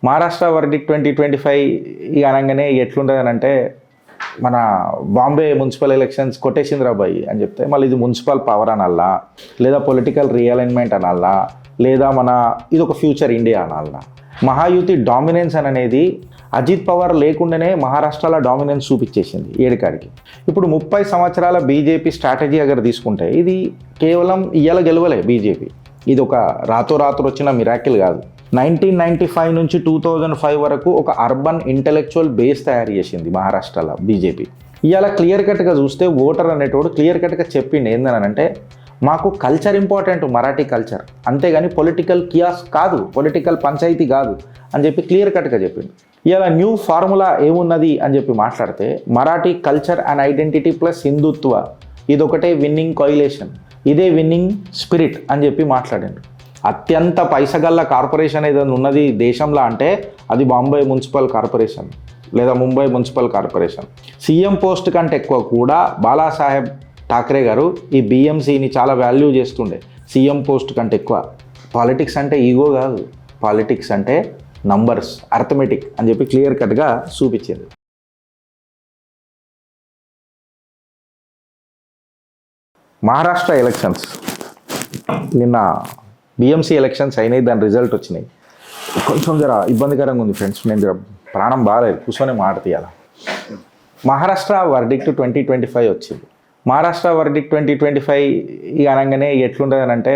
Maharashtra verdict 2025 ఇక అనగానే ఎట్లుంటుంది అంటే మన బాంబే మున్సిపల్ ఎలక్షన్స్ కొట్టేసిందిరా బాయ్ అని చెప్తే మళ్ళీ ఇది మున్సిపల్ పవర్ అనాలా, లేదా పొలిటికల్ రియలైన్మెంట్ అనాలా, లేదా ఇది ఒక ఫ్యూచర్ ఇండియా అనాలా. మహాయుతి డామినెన్స్ అనేది అజిత్ పవార్ లేకుండానే మహారాష్ట్రలో డామినెన్స్ చూపించేసింది ఏడుకాడికి. ఇప్పుడు 30 సంవత్సరాల బీజేపీ స్ట్రాటజీ అగర్ తీసుకుంటే ఇది కేవలం ఇయ్యాల గెలవలే బీజేపీ. ఇది ఒక రాత్రి వచ్చిన మిరాకిల్ కాదు. 1995 నుంచి 2005 వరకు ఒక అర్బన్ ఇంటెలెక్చువల్ బేస్ తయారు చేసింది మహారాష్ట్రలో బీజేపీ. ఇవాళ క్లియర్ కట్గా చూస్తే ఓటర్ అనేటోడు క్లియర్ కట్గా చెప్పిండు ఏందనంటే మాకు కల్చర్ ఇంపార్టెంట్, మరాఠీ కల్చర్, అంతేగాని పొలిటికల్ కియాస్ కాదు, పొలిటికల్ పంచాయతీ కాదు అని చెప్పి క్లియర్ కట్గా చెప్పిండు. ఇవాళ న్యూ ఫార్ములా ఏమున్నది అని చెప్పి మాట్లాడితే Marathi culture and identity plus Hindutva ఇదొకటే విన్నింగ్ కోయిలేషన్, ఇదే విన్నింగ్ స్పిరిట్ అని చెప్పి మాట్లాడండి. అత్యంత పైసగల్ల కార్పొరేషన్ ఏదైనా ఉన్నది దేశంలో అంటే అది బాంబే మున్సిపల్ కార్పొరేషన్ లేదా Mumbai municipal corporation. CM post కంటే ఎక్కువ కూడా బాలాసాహెబ్ ఠాక్రే గారు ఈ బిఎంసీని చాలా వాల్యూ చేస్తుండే. సీఎం పోస్ట్ కంటే ఎక్కువ. పాలిటిక్స్ అంటే ఈగో కాదు, పాలిటిక్స్ అంటే నంబర్స్, అర్థమెటిక్ అని చెప్పి క్లియర్ కట్గా చూపించింది. మహారాష్ట్ర ఎలక్షన్స్ నిన్న బిఎంసీ ఎలక్షన్స్ అయినాయి, దాని రిజల్ట్ వచ్చినాయి. కొంచెం జర ఇబ్బందికరంగా ఉంది ఫ్రెండ్స్, నేను జర ప్రాణం బాగాలేదు, కూర్చొని మాట తీయాలి. మహారాష్ట్ర వర్డిక్ట్ 2025 వచ్చింది. మహారాష్ట్ర వర్డిక్ట్ 2025 ఇక అనగానే ఎట్లుంటుంది అంటే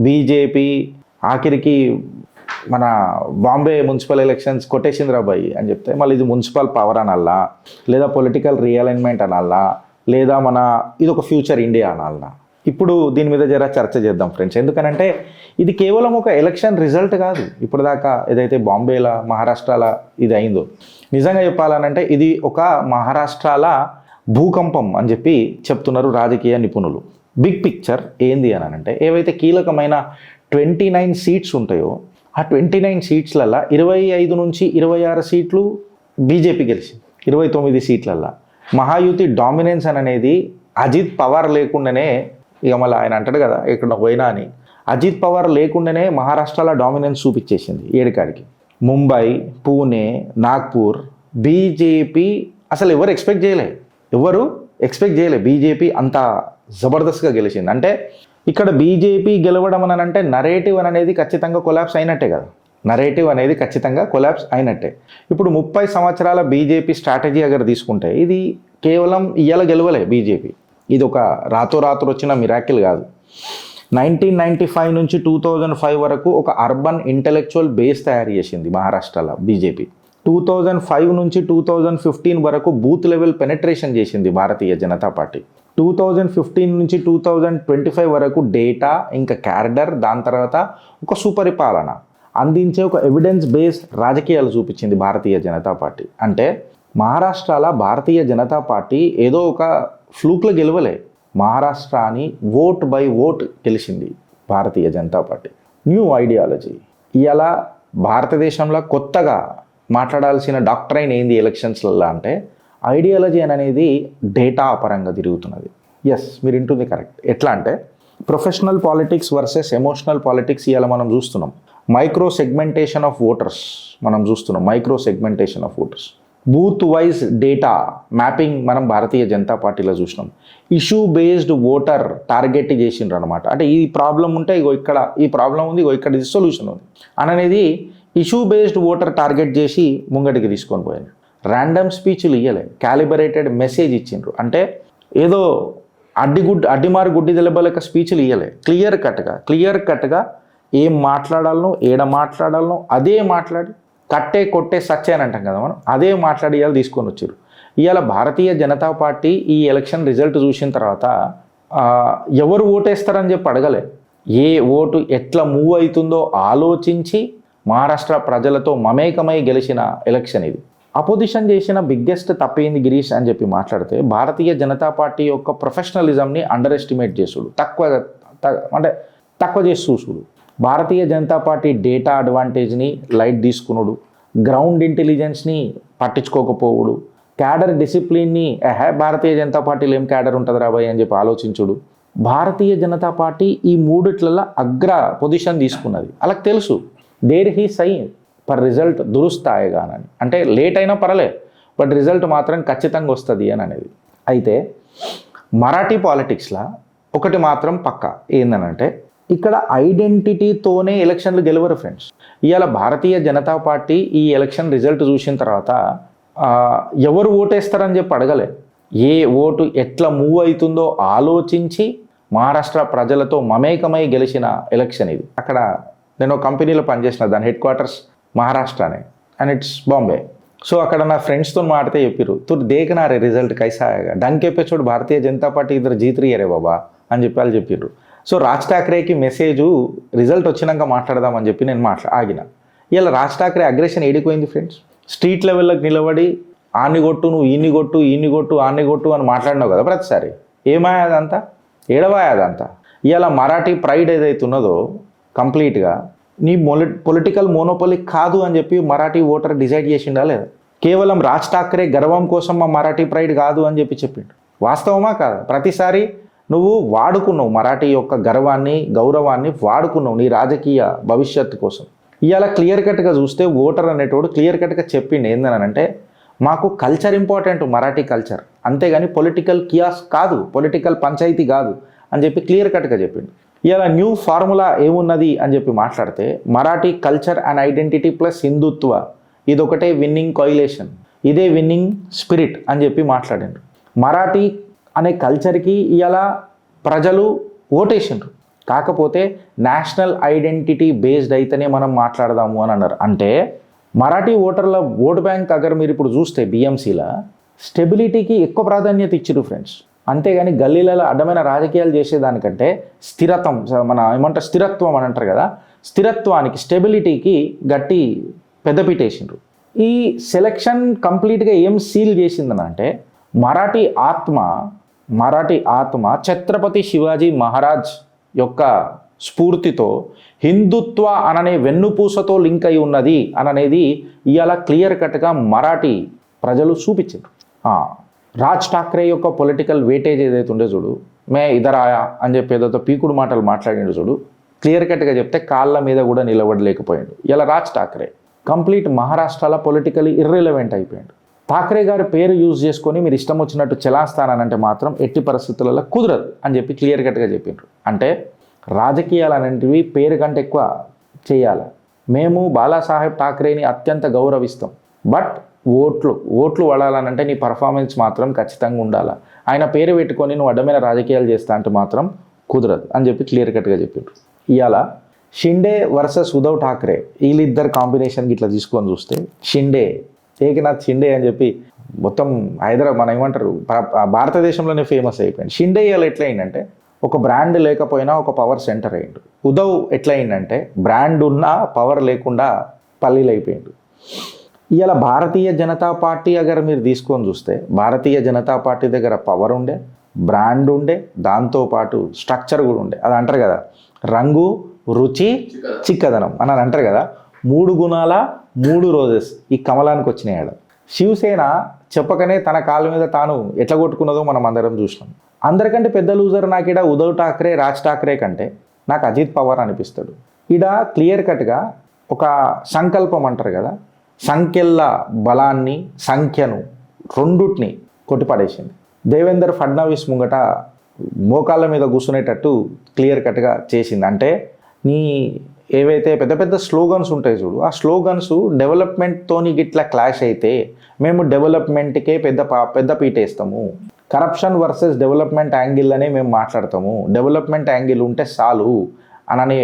బీజేపీ ఆఖరికి మన బాంబే మున్సిపల్ ఎలక్షన్స్ కొట్టేసిందిరా బాయ్ అని చెప్తే మళ్ళీ ఇది మున్సిపల్ పవర్ అనాలా, లేదా పొలిటికల్ రియలైన్మెంట్ అనాలా, లేదా ఇది ఒక ఫ్యూచర్ ఇండియా అనాలా. ఇప్పుడు దీని మీద జర చర్చ చేద్దాం ఫ్రెండ్స్. ఎందుకనంటే ఇది కేవలం ఒక ఎలక్షన్ రిజల్ట్ కాదు. ఇప్పుడు దాకా ఏదైతే బాంబేలో మహారాష్ట్రలో ఇది అయిందో, నిజంగా చెప్పాలనంటే ఇది ఒక మహారాష్ట్రల భూకంపం అని చెప్పి చెప్తున్నారు రాజకీయ నిపుణులు. బిగ్ పిక్చర్ ఏంది అని అంటే ఏవైతే కీలకమైన 29 సీట్స్ ఉంటాయో ఆ 29 సీట్లల్లో 25 నుంచి 26 సీట్లు బీజేపీ గెలిచింది. 29 సీట్లల్లో మహాయుతి డామినెన్స్ అనేది అజిత్ పవార్ లేకుండానే, ఇక మళ్ళీ ఆయన అంటాడు కదా ఇక్కడ పోయినా అని, అజిత్ పవార్ లేకుండానే మహారాష్ట్రలో డామినెన్స్ చూపించేసింది ఏడుకాడికి. ముంబై, పూణే, నాగ్పూర్ బీజేపీ అసలు ఎవరు ఎక్స్పెక్ట్ చేయలే బీజేపీ అంత జబర్దస్త్గా గెలిచింది. అంటే ఇక్కడ బీజేపీ గెలవడం అని అంటే నరేటివ్ అనేది ఖచ్చితంగా కొలాప్స్ అయినట్టే కదా, నరేటివ్ అనేది ఖచ్చితంగా కొలాప్స్ అయినట్టే. ఇప్పుడు 30 సంవత్సరాల బీజేపీ స్ట్రాటజీ అగర్ తీసుకుంటే ఇది కేవలం ఇయ్యాల గెలవలే బీజేపీ. ఇది ఒక రాత్రి వచ్చిన మిరాకిల్ కాదు. 1995 నుంచి 2005 వరకు ఒక అర్బన్ ఇంటెలెక్చువల్ బేస్ తయారు చేసింది మహారాష్ట్రలో బీజేపీ. 2005 నుంచి 2015 వరకు బూత్ లెవెల్ పెనట్రేషన్ చేసింది భారతీయ జనతా పార్టీ. 2015 నుంచి 2025 వరకు డేటా ఇంకా క్యాడర్, దాని తర్వాత ఒక సుపరిపాలన అందించే ఒక ఎవిడెన్స్ బేస్ రాజకీయాలు చూపించింది భారతీయ జనతా పార్టీ. అంటే మహారాష్ట్రలో భారతీయ జనతా పార్టీ ఏదో ఒక ఫ్లూక్లో గెలవలే, మహారాష్ట్రని ఓట్ బై ఓట్ గెలిచింది Bharatiya Janata party. New ideology ఇలా భారతదేశంలో కొత్తగా మాట్లాడాల్సిన డాక్టరైన్ ఏంది ఎలక్షన్స్లలో అంటే ఐడియాలజీ అనేది డేటా పరంగా తిరుగుతున్నది. ఎస్, మీరు వింటుంది కరెక్ట్. ఎట్లా అంటే professional politics versus emotional politics ఇవాళ మనం చూస్తున్నాం. మైక్రో సెగ్మెంటేషన్ ఆఫ్ ఓటర్స్ మనం చూస్తున్నాం. Micro segmentation of voters, booth wise data mapping మనం భారతీయ జనతా పార్టీలో చూసినాం. ఇష్యూ బేస్డ్ ఓటర్ టార్గెట్ చేసిండ్రు అనమాట. అంటే ఈ ప్రాబ్లం ఉంటే ఇగో ఇక్కడ ఈ ప్రాబ్లం ఉంది, ఇగో ఇక్కడ ఇది సొల్యూషన్ ఉంది అనేది ఇష్యూ బేస్డ్ ఓటర్ టార్గెట్ చేసి ముంగటికి తీసుకొని పోయారు. ర్యాండమ్ స్పీచ్లు ఇవ్వలే, క్యాలిబరేటెడ్ మెసేజ్ ఇచ్చిండ్రు. అంటే ఏదో అడ్డిమారు గుడ్డి తెలబలేక స్పీచ్లు ఇవ్వలే, క్లియర్ కట్గా ఏం మాట్లాడాలనో ఏడ మాట్లాడాలనో అదే మాట్లాడి కట్టే కొట్టే సచ్చే అని అంటాం కదా మనం, అదే మాట్లాడి ఇవాళ తీసుకొని వచ్చారు. ఇవాళ భారతీయ జనతా పార్టీ ఈ ఎలక్షన్ రిజల్ట్ చూసిన తర్వాత ఎవరు ఓటేస్తారని చెప్పి అడగలే, ఏ ఓటు ఎట్లా మూవ్ అవుతుందో ఆలోచించి మహారాష్ట్ర ప్రజలతో మమేకమై గెలిచిన ఎలక్షన్ ఇది. అపోజిషన్ చేసిన బిగ్గెస్ట్ తప్పేంది గిరీష్ అని చెప్పి మాట్లాడితే భారతీయ జనతా పార్టీ యొక్క ప్రొఫెషనలిజంని అండర్ ఎస్టిమేట్ చేసుడు, తక్కువ చేసి చూసుడు. Bharatiya Janata party data అడ్వాంటేజ్ని light తీసుకునుడు, గ్రౌండ్ ఇంటెలిజెన్స్ని పట్టించుకోకపోవుడు, క్యాడర్ డిసిప్లిన్ని భారతీయ జనతా పార్టీలో ఏం క్యాడర్ ఉంటుంది రాబాయ్ అని చెప్పి ఆలోచించుడు. భారతీయ జనతా పార్టీ ఈ మూడిట్లలో అగ్ర పొజిషన్ తీసుకున్నది. వాళ్ళకి తెలుసు దేర్ హీ సై పర్ రిజల్ట్ దురుస్తాయిగానని, అంటే లేట్ అయినా పర్లే బట్ రిజల్ట్ మాత్రం ఖచ్చితంగా వస్తుంది అని అనేది. అయితే మరాఠీ పాలిటిక్స్లో ఒకటి మాత్రం పక్కా ఏందనంటే, ఇక్కడ ఐడెంటిటీతోనే ఎలక్షన్లు గెలవరు ఫ్రెండ్స్. ఇవాళ భారతీయ జనతా పార్టీ ఈ ఎలక్షన్ రిజల్ట్ చూసిన తర్వాత ఎవరు ఓటేస్తారని చెప్పి అడగలే, ఏ ఓటు ఎట్లా మూవ్ అవుతుందో ఆలోచించి మహారాష్ట్ర ప్రజలతో మమేకమై గెలిచిన ఎలక్షన్ ఇది. అక్కడ నేను ఒక కంపెనీలో పనిచేసిన, దాని హెడ్ క్వార్టర్స్ మహారాష్ట్రనే అండ్ ఇట్స్ బాంబే. సో అక్కడ నా ఫ్రెండ్స్తో మాడితే చెప్పారు, తు దేకనారే రిజల్ట్ కైసా డంకే పే చోటు భారతీయ జనతా పార్టీ ఇద్దరు జీత్ రయ్యరే బాబా అని చెప్పి వాళ్ళు చెప్పారు. సో రాజ్ ఠాక్రేకి మెసేజు రిజల్ట్ వచ్చినాక మాట్లాడదామని చెప్పి నేను ఆగిన. ఇలా రాజ్ ఠాక్రే అగ్రెషన్ ఏడిపోయింది ఫ్రెండ్స్. స్ట్రీట్ లెవెల్లోకి నిలబడి ఆన్ని కొట్టు, నువ్వు ఈన్ని కొట్టు, ఈన్ని కొట్టు, ఆన్ని కొట్టు అని మాట్లాడినావు కదా ప్రతిసారి. ఏమాయదంతా, ఏడవాయదంతా. ఇవాళ మరాఠీ ప్రైడ్ ఏదైతే ఉన్నదో కంప్లీట్గా నీ పొలిటికల్ మోనోపోలి కాదు అని చెప్పి మరాఠీ ఓటర్ డిసైడ్ చేసిండా లేదా? కేవలం రాజ్ ఠాక్రే గర్వం కోసం మా మరాఠీ ప్రైడ్ కాదు అని చెప్పి చెప్పిండు. వాస్తవమా కాదా? ప్రతిసారి నువ్వు వాడుకున్నావు మరాఠీ యొక్క గర్వాన్ని, గౌరవాన్ని వాడుకున్నావు నీ రాజకీయ భవిష్యత్తు కోసం. ఇవాళ క్లియర్ కట్గా చూస్తే ఓటర్ అనేటోడు క్లియర్ కట్గా చెప్పిండు ఏందనంటే, మాకు కల్చర్ ఇంపార్టెంట్, మరాఠీ కల్చర్, అంతేగాని పొలిటికల్ కియాస్ కాదు, పొలిటికల్ పంచాయతీ కాదు అని చెప్పి క్లియర్ కట్గా చెప్పిండు. ఇలా న్యూ ఫార్ములా ఏమున్నది అని చెప్పి మాట్లాడితే, Marathi culture and identity plus Hindutva ఇదొకటే విన్నింగ్ కోయిలేషన్, ఇదే విన్నింగ్ స్పిరిట్ అని చెప్పి మాట్లాడిండ్రు. మరాఠీ అనే కల్చర్కి ఇలా ప్రజలు ఓటేసిండ్రు. కాకపోతే నేషనల్ ఐడెంటిటీ బేస్డ్ అయితేనే మనం మాట్లాడదాము అని అన్నారు. అంటే మరాఠీ ఓటర్ల ఓటు బ్యాంక్ అగర్ మీరు ఇప్పుడు చూస్తే బిఎంసీలో స్టెబిలిటీకి ఎక్కువ ప్రాధాన్యత ఇచ్చిరు ఫ్రెండ్స్. అంతేగాని గల్లీలలో అడ్డమైన రాజకీయాలు చేసేదానికంటే స్థిరత్వం, మన ఏమంటారు స్థిరత్వం అని అంటారు కదా, స్థిరత్వానికి, స్టెబిలిటీకి గట్టి పెద్దపీట వేసిండ్రు. ఈ సెలక్షన్ కంప్లీట్గా ఏం సీల్ చేసిందని అంటే, మరాఠీ ఆత్మ ఛత్రపతి శివాజీ మహారాజ్ యొక్క స్ఫూర్తితో హిందుత్వ అననే వెన్నుపూసతో లింక్ అయి ఉన్నది అననేది ఇవాళ క్లియర్ కట్గా మరాఠీ ప్రజలు చూపించారు. రాజ్ ఠాక్రే యొక్క పొలిటికల్ వెయిటేజ్ ఏదైతే ఉండే చూడు, మే ఇదరాయా అని చెప్పి ఏదైతే పీకుడు మాటలు మాట్లాడిండు చూడు, క్లియర్ కట్గా చెప్తే కాళ్ళ మీద కూడా నిలబడలేకపోయాడు. ఇలా రాజ్ ఠాక్రే కంప్లీట్ మహారాష్ట్రలో పొలిటికలీ ఇర్రిలవెంట్ అయిపోయాడు. ఠాక్రే గారి పేరు యూజ్ చేసుకొని మీరు ఇష్టం వచ్చినట్టు చెలాస్తానంటే మాత్రం ఎట్టి పరిస్థితులలో కుదరదు అని చెప్పి క్లియర్ కట్గా చెప్పిండ్రు. అంటే రాజకీయాలు అనేటివి పేరు కంటే ఎక్కువ చేయాలి. మేము బాలాసాహెబ్ ఠాక్రేని అత్యంత గౌరవిస్తాం, బట్ ఓట్లు పడాలనంటే నీ పర్ఫార్మెన్స్ మాత్రం ఖచ్చితంగా ఉండాలి. ఆయన పేరు పెట్టుకొని నువ్వు అడ్డమైన రాజకీయాలు చేస్తా అంటే మాత్రం కుదరదు అని చెప్పి క్లియర్ కట్గా చెప్పిండ్రు. ఇవాళ షిండే వర్సెస్ ఉద్ధవ్ ఠాక్రే వీళ్ళిద్దరు కాంబినేషన్కి ఇట్లా తీసుకొని చూస్తే, షిండే ఏకనాథ్ షిండే అని చెప్పి మొత్తం హైదరాబాద్ మన ఏమంటారు భారతదేశంలోనే ఫేమస్ అయిపోయింది. షిండే ఇవాళ ఎట్లా అయిందంటే, ఒక బ్రాండ్ లేకపోయినా ఒక పవర్ సెంటర్ అయ్యిండు. ఉద్ధవ్ ఎట్లా అయిందంటే, బ్రాండ్ ఉన్నా పవర్ లేకుండా పల్లీలు అయిపోయిండు. ఇవాళ భారతీయ జనతా పార్టీ అగర్ మీరు తీసుకొని చూస్తే, భారతీయ జనతా పార్టీ దగ్గర పవర్ ఉండే, బ్రాండ్ ఉండే, దాంతోపాటు స్ట్రక్చర్ కూడా ఉండే. అది అంటారు కదా, రంగు, రుచి, చిక్కదనం అని అంటారు కదా, 3 గుణాల 3 రోజెస్ ఈ కమలానికి వచ్చినాయి. శివసేన చెప్పకనే తన కాళ్ళ మీద తాను ఎట్లా కొట్టుకున్నదో మనం అందరం చూసినాం. అందరికంటే పెద్ద లూజర్ నాకు ఇక్కడ ఉద్ధవ్ ఠాక్రే, రాజ్ ఠాక్రే కంటే నాకు అజిత్ పవార్ అనిపిస్తాడు. ఈడ క్లియర్ కట్గా ఒక సంకల్పం అంటారు కదా, సంఖ్యల బలాన్ని, సంఖ్యను రెండుటిని కొట్టిపడేసింది. దేవేందర్ ఫడ్నవీస్ ముంగట మోకాళ్ళ మీద కూర్చునేటట్టు క్లియర్ కట్గా చేసింది. అంటే నీ ఏవైతే పెద్ద పెద్ద స్లోగన్స్ ఉంటాయి చూడు, ఆ స్లోగన్స్ డెవలప్మెంట్తోని గిట్లా క్లాష్ అయితే మేము డెవలప్మెంట్కే పెద్ద పీటేస్తాము, కరప్షన్ వర్సెస్ డెవలప్మెంట్ యాంగిల్ అనే మేము మాట్లాడతాము, డెవలప్మెంట్ యాంగిల్ ఉంటే చాలు అననే,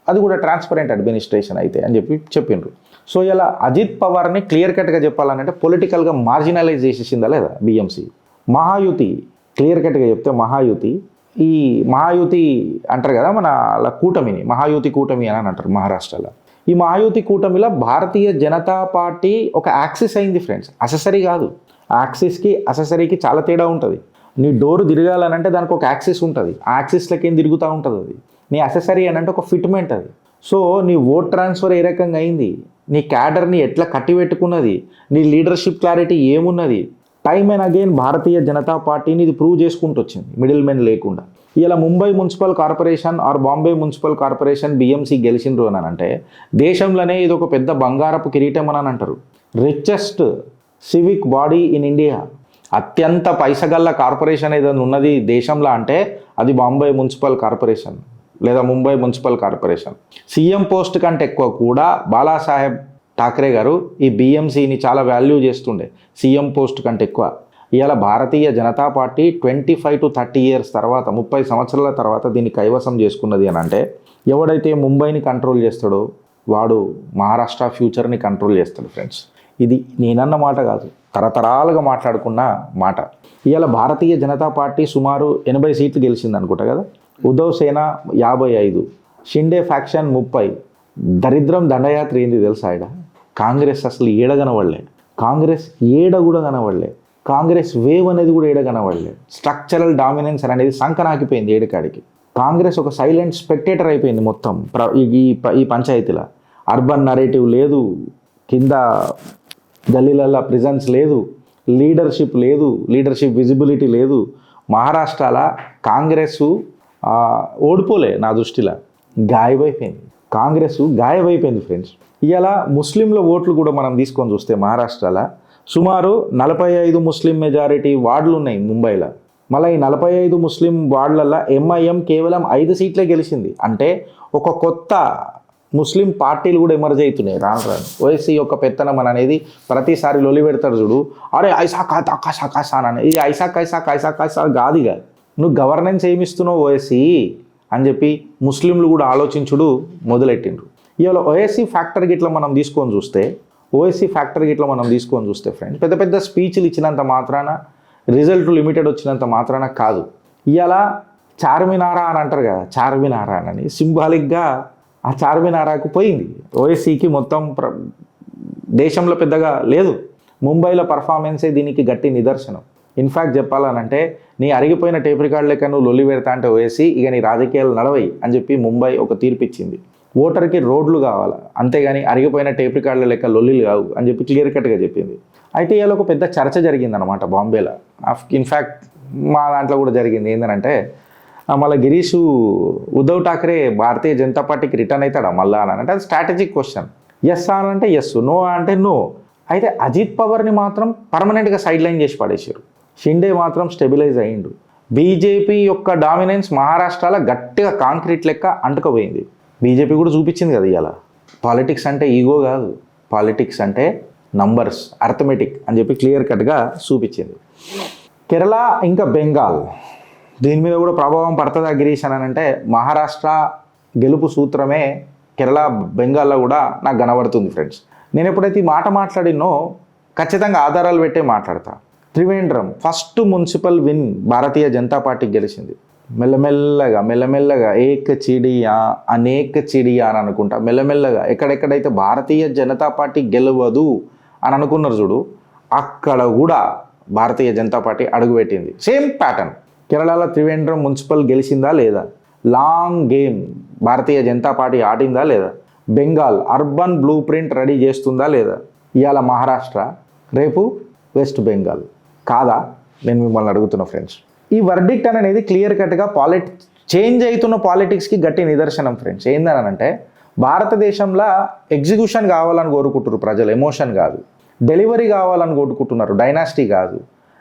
అది కూడా ట్రాన్స్పరెంట్ అడ్మినిస్ట్రేషన్ అయితే అని చెప్పిండ్రు. సో ఇలా అజిత్ పవార్ని క్లియర్ కట్గా చెప్పాలంటే పొలిటికల్గా మార్జినలైజ్ చేసేసిందా లేదా బిఎంసీ. మహాయుతి క్లియర్ కట్గా చెప్తే, ఈ మహాయుతి అంటారు కదా మన కూటమిని, మహాయుతి కూటమి అని అంటారు మహారాష్ట్రలో. ఈ మహాయుతి కూటమిలో భారతీయ జనతా పార్టీ ఒక యాక్సిస్ అయింది ఫ్రెండ్స్, అసెసరీ కాదు. యాక్సిస్కి అసెసరీకి చాలా తేడా ఉంటుంది. నీ డోరు తిరగాలనంటే దానికి ఒక యాక్సిస్ ఉంటుంది, ఆ యాక్సిస్లకి ఏం తిరుగుతూ ఉంటుంది అది. నీ అసెసరీ అని అంటే ఒక ఫిట్మెంట్ అది. సో నీ ఓట్ ట్రాన్స్ఫర్ ఏ రకంగా అయింది, నీ క్యాడర్ని ఎట్లా కట్టిపెట్టుకున్నది, నీ లీడర్షిప్ క్లారిటీ ఏమున్నది, time and again Bharatiya Janata పార్టీని ఇది ప్రూవ్ చేసుకుంటూ వచ్చింది మిడిల్ మెన్ లేకుండా. ఇలా Mumbai municipal corporation or Bombay municipal corporation BMC గెలిచిండ్రు అని అంటే దేశంలోనే ఇది ఒక పెద్ద బంగారపు కిరీటం అని అంటారు. Richest civic body in India, అత్యంత పైసగల్ల కార్పొరేషన్ ఏదైనా ఉన్నది దేశంలో అంటే అది బాంబే మున్సిపల్ కార్పొరేషన్ లేదా Mumbai municipal corporation. CM post కంటే ఎక్కువ కూడా బాలాసాహెబ్ ఠాక్రే గారు ఈ బిఎంసిని చాలా వాల్యూ చేస్తుండే, సీఎం పోస్ట్ కంటే ఎక్కువ. ఇవాళ Bharatiya Janata party 25 to 30 years తర్వాత 30 సంవత్సరాల తర్వాత దీన్ని కైవసం చేసుకున్నది అని అంటే ఎవడైతే ముంబైని కంట్రోల్ చేస్తాడో వాడు మహారాష్ట్ర ఫ్యూచర్ని కంట్రోల్ చేస్తాడు ఫ్రెండ్స్. ఇది నేనన్న మాట కాదు, తరతరాలుగా మాట్లాడుకున్న మాట. ఇవాళ భారతీయ జనతా పార్టీ సుమారు 80 సీట్లు గెలిచింది అనుకుంటా కదా, ఉద్ధవ్ సేన 55, షిండే ఫ్యాక్షన్ 30. దరిద్రం దండయాత్ర ఏంది తెలుసా? కాంగ్రెస్ అసలు ఏడ కనబడలే, కాంగ్రెస్ ఏడ కూడా కనబడలే, కాంగ్రెస్ వేవ్ అనేది కూడా ఏడ కనబడలే. స్ట్రక్చరల్ డామినెన్స్ అనేది సంకనాకిపోయింది ఏడుకాడికి. కాంగ్రెస్ ఒక సైలెంట్ స్పెక్టేటర్ అయిపోయింది మొత్తం ఈ పంచాయతీలో. అర్బన్ నరేటివ్ లేదు, కింద గల్లీలల్లో ప్రిజెన్స్ లేదు, లీడర్షిప్ లేదు, లీడర్షిప్ విజిబిలిటీ లేదు. మహారాష్ట్రలో కాంగ్రెస్ ఓడిపోలే, నా దృష్టిలో గాయమైపోయింది, కాంగ్రెస్ గాయమైపోయింది ఫ్రెండ్స్. ఇవాళ ముస్లింల ఓట్లు కూడా మనం తీసుకొని చూస్తే మహారాష్ట్రలో సుమారు 45 ముస్లిం మెజారిటీ వార్డులు ఉన్నాయి ముంబైలో. మళ్ళీ ఈ 45 ముస్లిం వార్డులలో ఎంఐఎం కేవలం 5 సీట్లే గెలిచింది. అంటే ఒక కొత్త ముస్లిం పార్టీలు కూడా ఎమర్జ్ అవుతున్నాయి రాను రాను. ఓఎస్సీ యొక్క పెత్తనం అనేది ప్రతిసారి లొలి పెడతారు చూడు, అరే ఐసా కాత కసా కసా అని. ఇది ఐసా కైసా కైసా కైసా కాదుగా, నువ్వు గవర్నెన్స్ ఏమిస్తున్నావు ఓఎస్సీ అని చెప్పి ముస్లింలు కూడా ఆలోచించుడు మొదలెట్టిండ్రు. ఇవాళ ఓఎస్సీ ఫ్యాక్టర్ గిట్లా మనం తీసుకొని చూస్తే ఫ్రెండ్స్, పెద్ద పెద్ద స్పీచ్లు ఇచ్చినంత మాత్రాన, రిజల్ట్ లిమిటెడ్ వచ్చినంత మాత్రాన కాదు. ఇవాళ చార్మినారా అని అంటారు కదా, చార్మినారా అని సింబాలిక్గా ఆ చార్మినారాకు పోయింది. ఓఎస్సీకి మొత్తం దేశంలో పెద్దగా లేదు. ముంబైలో పర్ఫార్మెన్సే దీనికి గట్టి నిదర్శనం. ఇన్ఫ్యాక్ట్ చెప్పాలనంటే నీ అరిగిపోయిన టేప్ రికార్డు లెక్క నువ్వు లొల్లి పెడతా అంటే ఓఎస్సీ ఇక నీ రాజకీయాలు నడవయి అని చెప్పి ముంబై ఒక తీర్పిచ్చింది. ఓటర్కి రోడ్లు కావాలా, అంతేగాని అరిగిపోయిన టేప్ రికార్డుల లెక్క లొల్లిలు కావు అని చెప్పి క్లియర్ కట్గా చెప్పింది. అయితే ఇవాళ ఒక పెద్ద చర్చ జరిగిందనమాట బాంబేలో. ఇన్ఫ్యాక్ట్ మా దాంట్లో కూడా జరిగింది. ఏంటంటే మళ్ళీ గిరీష్ ఉద్ధవ్ ఠాక్రే భారతీయ జనతా పార్టీకి రిటర్న్ అవుతాడా మళ్ళా అని అంటే అది స్ట్రాటజిక్ క్వశ్చన్. ఎస్ అని అంటే ఎస్, నో అంటే నో. అయితే అజిత్ పవార్ని మాత్రం పర్మనెంట్గా సైడ్ లైన్ చేసి పడేసారు. షిండే మాత్రం స్టెబిలైజ్ అయ్యిండు. బీజేపీ యొక్క డామినెన్స్ మహారాష్ట్రలో గట్టిగా కాంక్రీట్ లెక్క అంటుకుపోయింది. బీజేపీ కూడా చూపించింది కదా ఇవాళ, పాలిటిక్స్ అంటే ఈగో కాదు, పాలిటిక్స్ అంటే నంబర్స్, అర్థమెటిక్ అని చెప్పి క్లియర్ కట్గా చూపించింది. కేరళ ఇంకా బెంగాల్ దీని మీద కూడా ప్రభావం పడుతుందా గిరీష్ అని అంటే మహారాష్ట్ర గెలుపు సూత్రమే కేరళ బెంగాల్లో కూడా నాకు కనబడుతుంది ఫ్రెండ్స్. నేను ఎప్పుడైతే ఈ మాట మాట్లాడినో ఖచ్చితంగా ఆధారాలు పెట్టే మాట్లాడతా. Trivandrum first municipal win Bharatiya Janata పార్టీకి గెలిచింది. మెల్లమెల్లగా ఏక చిడియా అనేక చిడియా అని అనుకుంటా మెల్లమెల్లగా ఎక్కడెక్కడైతే భారతీయ జనతా పార్టీ గెలవదు అని అనుకున్నారు చూడు, అక్కడ కూడా భారతీయ జనతా పార్టీ అడుగుపెట్టింది. Same pattern. కేరళలో త్రివేంద్రం మున్సిపల్ గెలిచిందా లేదా, long game Bharatiya Janata party ఆడిందా లేదా, Bengal urban blue print ready చేస్తుందా లేదా, ఇవాళ మహారాష్ట్ర, రేపు వెస్ట్ బెంగాల్ కాదా? నేను మిమ్మల్ని అడుగుతున్నా ఫ్రెండ్స్. ఈ వర్డిక్ట్ అనేది క్లియర్ కట్గా చేంజ్ అవుతున్న పాలిటిక్స్కి గట్టి నిదర్శనం ఫ్రెండ్స్. ఏందనంటే భారతదేశంలో ఎగ్జిక్యూషన్ కావాలని కోరుకుంటున్నారు ప్రజలు, ఎమోషన్ కాదు. డెలివరీ కావాలని కోరుకుంటున్నారు, డైనాసిటీ కాదు.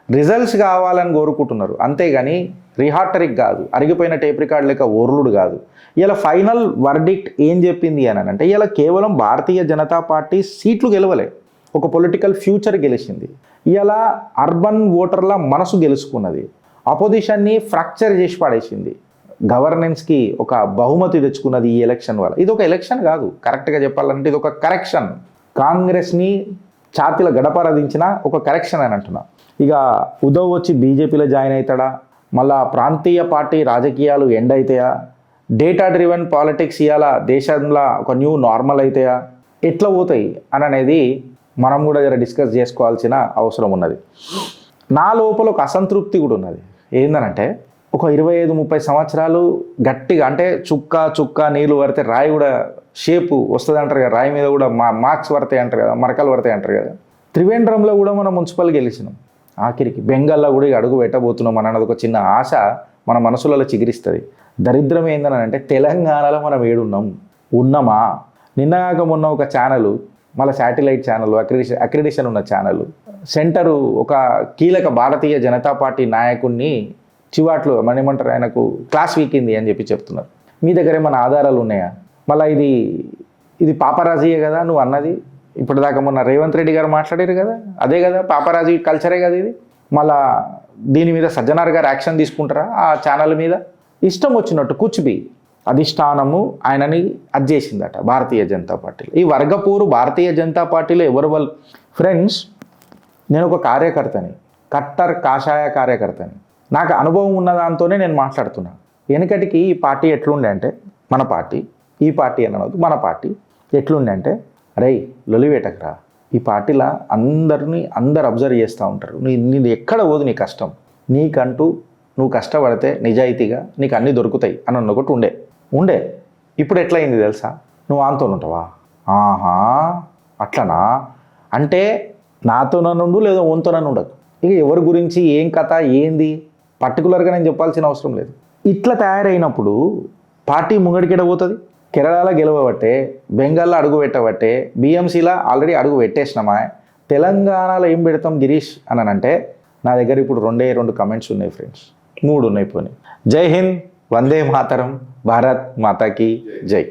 రిజల్ట్స్ కావాలని కోరుకుంటున్నారు, అంతేగాని రిహార్టరిక్ కాదు, అరిగిపోయిన టేప్ రికార్డ్ లెక్క ఓర్లుడు కాదు. ఇలా ఫైనల్ వర్డిక్ట్ ఏం చెప్పింది అని అంటే ఇలా కేవలం భారతీయ జనతా పార్టీ సీట్లు గెలవలే, ఒక పొలిటికల్ ఫ్యూచర్ గెలిచింది. ఇలా అర్బన్ ఓటర్ల మనసు గెలుచుకున్నది, అపోజిషన్ని ఫ్రాక్చర్ చేసి పడేసింది, గవర్నెన్స్కి ఒక బహుమతి తెచ్చుకున్నది ఈ ఎలక్షన్ వల్ల. ఇది ఒక ఎలక్షన్ కాదు, కరెక్ట్గా చెప్పాలంటే ఇది ఒక కరెక్షన్. కాంగ్రెస్ని ఛాతీల గడపరదించిన ఒక కరెక్షన్ అని అంటున్నా. ఇక ఉద్ధవ్ వచ్చి బీజేపీలో జాయిన్ అవుతాడా, మళ్ళా ప్రాంతీయ పార్టీ రాజకీయాలు ఎండ్ అవుతాయా, డేటా డ్రివెన్ పాలిటిక్స్ ఇవాళ దేశంలో ఒక న్యూ నార్మల్ అవుతాయా, ఎట్లా పోతాయి అని అనేది మనం కూడా జర డిస్కస్ చేసుకోవాల్సిన అవసరం ఉన్నది. నా లోపల ఒక అసంతృప్తి కూడా ఉన్నది. ఏందనంటే ఒక 25-30 సంవత్సరాలు గట్టిగా అంటే చుక్క నీళ్ళు పడితే రాయి కూడా షేపు వస్తుంది అంటారు కదా, రాయి మీద కూడా మార్క్స్ పడతాయి అంటారు కదా, మరకలు పడతాయి అంటారు కదా. త్రివేంద్రంలో కూడా మనం మున్సిపల్ గెలిచినాం, ఆఖరికి బెంగాల్లో కూడా అడుగు పెట్టబోతున్నాం అన్నది ఒక చిన్న ఆశ మన మనసులలో చిగురిస్తుంది. దరిద్రం ఏందని అంటే తెలంగాణలో మనం ఏడున్నాం, ఉన్నామా? నిన్నగాక మొన్న ఒక ఛానల్, మళ్ళీ శాటిలైట్ ఛానల్, అక్రిడిషన్ ఉన్న ఛానల్ సెంటరు ఒక కీలక భారతీయ జనతా పార్టీ నాయకుడిని చివాట్లు మన ఏమంటారు, ఆయనకు క్లాస్ వీకింది అని చెప్పి చెప్తున్నారు. మీ దగ్గర ఏమైనా ఆధారాలు ఉన్నాయా? మళ్ళీ ఇది పాపరాజీయే కదా నువ్వు అన్నది. ఇప్పటిదాకా మొన్న రేవంత్ రెడ్డి గారు మాట్లాడారు కదా, అదే కదా పాపరాజీ కల్చరే కదా ఇది. మళ్ళా దీని మీద సజ్జనార్ గారు యాక్షన్ తీసుకుంటారా? ఆ ఛానల్ మీద ఇష్టం వచ్చినట్టు కూర్చుబి అధిష్టానము ఆయనని అది చేసిందట భారతీయ జనతా పార్టీలో. ఈ వర్గపూరు భారతీయ జనతా పార్టీలో ఎవరు వాళ్ళు? ఫ్రెండ్స్, నేను ఒక కార్యకర్తని, కట్టర్ కాషాయ కార్యకర్తని. నాకు అనుభవం ఉన్న దాంతోనే నేను మాట్లాడుతున్నా. వెనకటికి ఈ పార్టీ ఎట్లుండే అంటే, మన పార్టీ, ఈ పార్టీ అనవద్దు, మన పార్టీ ఎట్లుండే అంటే, అరే లొలివేటకరా, ఈ పార్టీలో అందరు అబ్జర్వ్ చేస్తూ ఉంటారు. నీది ఎక్కడ పోదు నీ కష్టం, నీకంటూ నువ్వు కష్టపడితే నిజాయితీగా నీకు అన్నీ దొరుకుతాయి అని ఒకటి ఉండే. ఇప్పుడు ఎట్లయింది తెలుసా? నువ్వు ఆంతో ఉంటావా? ఆహా అట్లనా అంటే నాతోనన్నుండు లేదా ఓన్తోనన్ను ఉండదు. ఇక ఎవరి గురించి ఏం కథ ఏంది పర్టికులర్గా నేను చెప్పాల్సిన అవసరం లేదు. ఇట్లా తయారైనప్పుడు పార్టీ ముంగడికి పోతుంది. కేరళలో గెలవబట్టే, బెంగాల్లో అడుగు పెట్టబట్టే, బిఎంసీలో ఆల్రెడీ అడుగు పెట్టేసినామా. తెలంగాణలో ఏం పెడతాం గిరీష్ అని అంటే, నా దగ్గర ఇప్పుడు 2 కమెంట్స్ ఉన్నాయి ఫ్రెండ్స్, 3 ఉన్నాయి పోనీ. జై హింద్, వందే మాతరం, భారత్ మాతాకి జై.